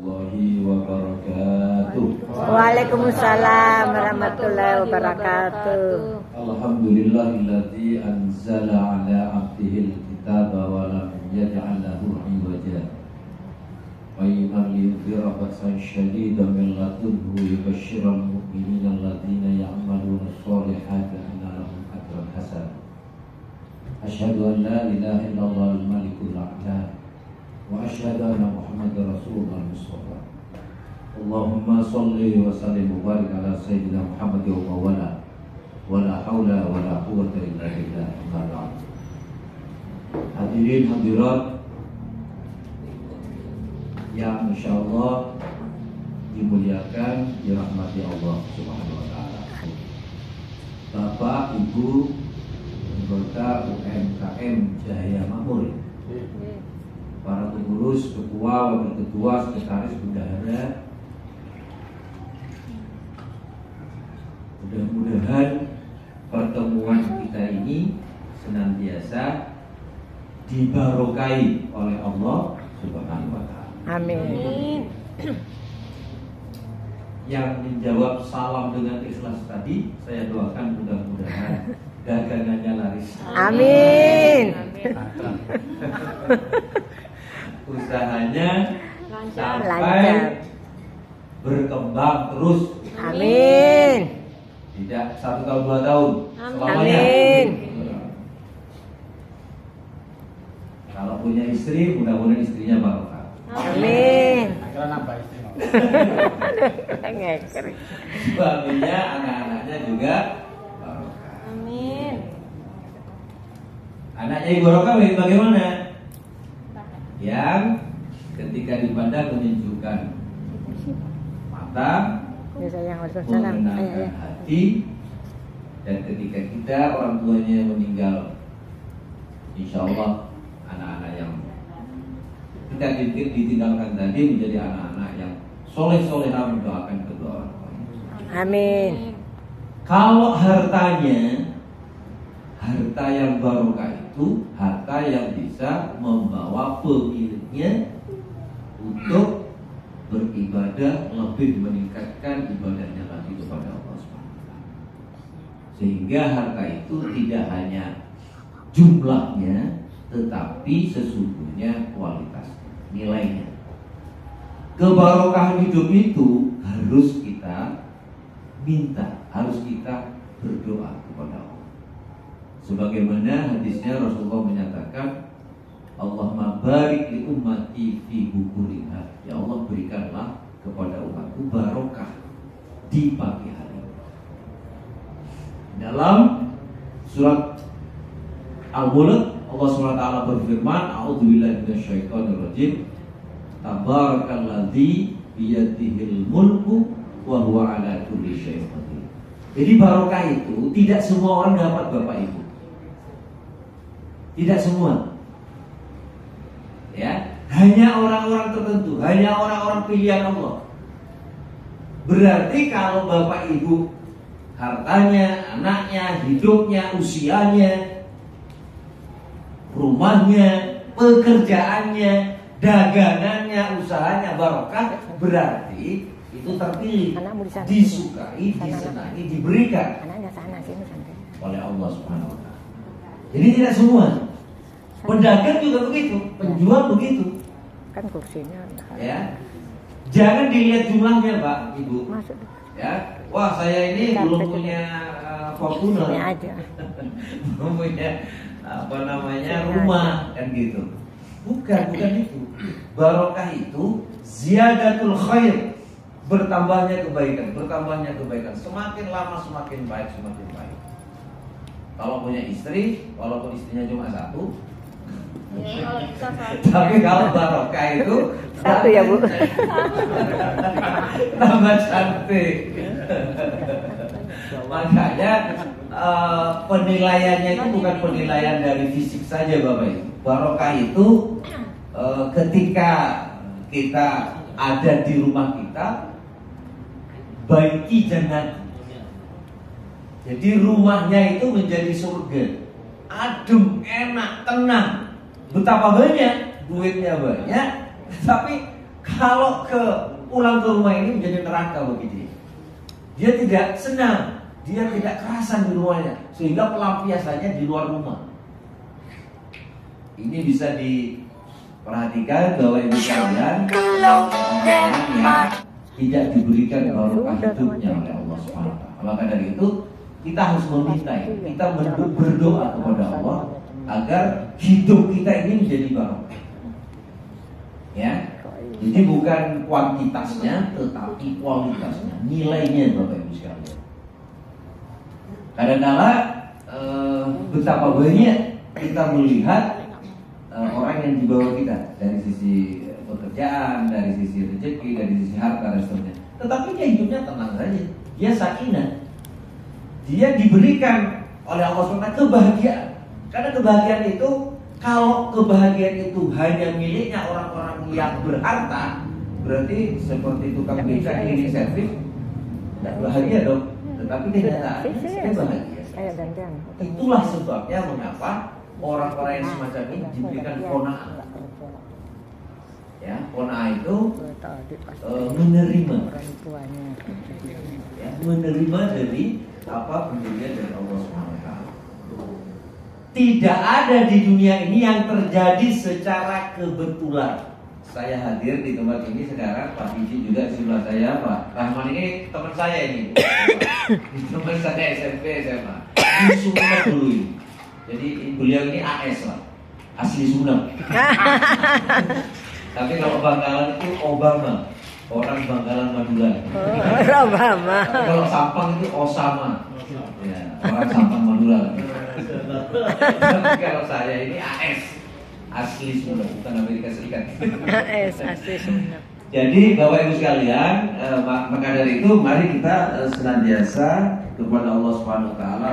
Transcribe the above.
warahmatullahi wabarakatuh. Waalaikumsalam warahmatullahi wabarakatuh. Alhamdulillahilladzi anzala ala abdihil kitaba wa lam yaj'al lahu iwaja. Qayyiman liyunzira ba'san syadidan min ladunhu yubashshiral mu'minina alladzina ya'maluna ash-shalihati anna lahum ajran hasan. Asyhadu an la ilaha illallah al-malikul a'la wa asyhadu anna Muhammadar Rasulullah Mustafa. Allahumma shalli wa sallim wa barik ala sayyidina Muhammad wa wala haula wala quwwata illa billah. Hadirin hadirat yang insyaallah dimuliakan, dirahmati Allah Subhanahu wa taala. Bapak, Ibu, anggota UMKM Cahaya Makmur, para pengurus, ketua, wakil ketua, sekretaris, bendahara, mudah-mudahan pertemuan kita ini senantiasa dibarokai oleh Allah Subhanahu wa taala. Amin. Yang menjawab salam dengan ikhlas tadi, saya doakan mudah-mudahan dagangannya laris. Amin. Usahanya sampai Lancar. berkembang terus. Amin. Tidak 1 tahun 2 tahun selamanya. Amin. Kalau punya istri, mudah-mudahan istrinya barokah. Amin. Akhirnya nambah istri. Ngeker. Suaminya, anak-anaknya juga barokah. Amin. Anaknya Ibu barokah bagaimana? Yang ketika dipandang menunjukkan mata, mengenangkan hati, dan ketika kita orang tuanya meninggal, insya Allah anak-anak yang kita ditinggalkan tadi menjadi anak-anak yang soleh-solehah mendoakan kedua orang tua. Amin. Kalau hartanya, harta yang barokah itu harta yang bisa membawa pemiliknya untuk beribadah, lebih meningkatkan ibadahnya lagi kepada Allah SWT. Sehingga harta itu tidak hanya jumlahnya, tetapi sesungguhnya kualitasnya, nilainya. Kebarokahan hidup itu harus kita minta, harus kita berdoa kepada Allah. Sebagaimana hadisnya Rasulullah menyatakan, Allahumma barik li ummati fi bukuriha. Ya Allah, berikanlah kepada umatku barokah di pagi hari. Dalam surat Al-Mulk Allah SWT berfirman, a'udzubillahi minasyaitonir rajim, tabarakalladzi biyadihil mulku wa huwa ala kulli syai'in qadir. Jadi barokah itu tidak semua orang dapat, Bapak Ibu. Tidak semua. Ya, hanya orang-orang tertentu, hanya orang-orang pilihan Allah. Berarti kalau Bapak Ibu hartanya, anaknya, hidupnya, usianya, rumahnya, pekerjaannya, dagangannya, usahanya barokah, berarti itu terpilih, disukai, disenangi, diberikan oleh Allah Subhanahu wa taala. Jadi tidak semua. Pedagang juga begitu, penjual begitu. Kan kursinya. Ya. Jangan dilihat jumlahnya, Pak, Ibu. Ya. Wah, saya ini belum punya Fortuner. Belum punya rumah kan gitu. Bukan itu. Barokah itu ziyadatul khair, bertambahnya kebaikan. Semakin lama semakin baik. Kalau punya istri, walaupun istrinya cuma satu, tapi kalau barokah itu satu ya, Bu. tambah cantik. Makanya penilaiannya itu bukan penilaian dari fisik saja, Bapak Ibu. Barokah itu ketika kita ada di rumah kita, baiki jannah. Jadi rumahnya itu menjadi surga, adem, enak, tenang. Betapa banyak duitnya banyak, tapi Kalau pulang ke rumah ini menjadi neraka bagi dia. Dia tidak senang, dia tidak kerasan di rumahnya, sehingga pelampiasannya di luar rumah. Ini bisa diperhatikan bahwa ibu sekalian yang tidak diberikan barokah hidupnya oleh Allah SWT. Maka dari itu kita harus meminta, kita berdoa kepada Allah agar hidup kita ini menjadi barokah. Ya, jadi bukan kuantitasnya, tetapi kualitasnya, nilainya, Bapak Ibu sekalian. Kadang-kala betapa banyak kita melihat orang yang di bawah kita dari sisi pekerjaan, dari sisi rezeki, dari sisi harta dan seterusnya. Tetapi dia hidupnya tenang saja, dia sakinah. Dia diberikan oleh Allah SWT kebahagiaan. Karena kebahagiaan itu, kalau kebahagiaan itu hanya miliknya orang-orang yang berharta, berarti seperti tukang beca cleaning service, tidak bahagia dong. Tetapi kenyataannya saya bahagia. Itulah sebabnya mengapa orang-orang yang semacam ini diberikan qanaah. Ya, qanaah itu menerima, ya, menerima dari apa pemberian dari Allah SWT. Tidak ada di dunia ini yang terjadi secara kebetulan. Saya hadir di tempat ini sekarang, Pak Fiji juga di sebelah saya, Pak Rahman ini teman saya ini. Teman saya SMP, SMA. Di Sumeneb dulu ini. Jadi beliau ini AS lah, asli Sumeneb. Tapi kalau Bangkalan itu Obama, orang Bangkalan Madura. Obama. Kalau Sampang itu Osama, ya, orang Sampang Madura. Tapi kalau saya ini AS, asli Sumeneb, bukan Amerika Serikat. AS asli Sumeneb. Jadi Bapak Ibu sekalian, maka dari itu mari kita senantiasa kepada Allah Subhanahu Wa Taala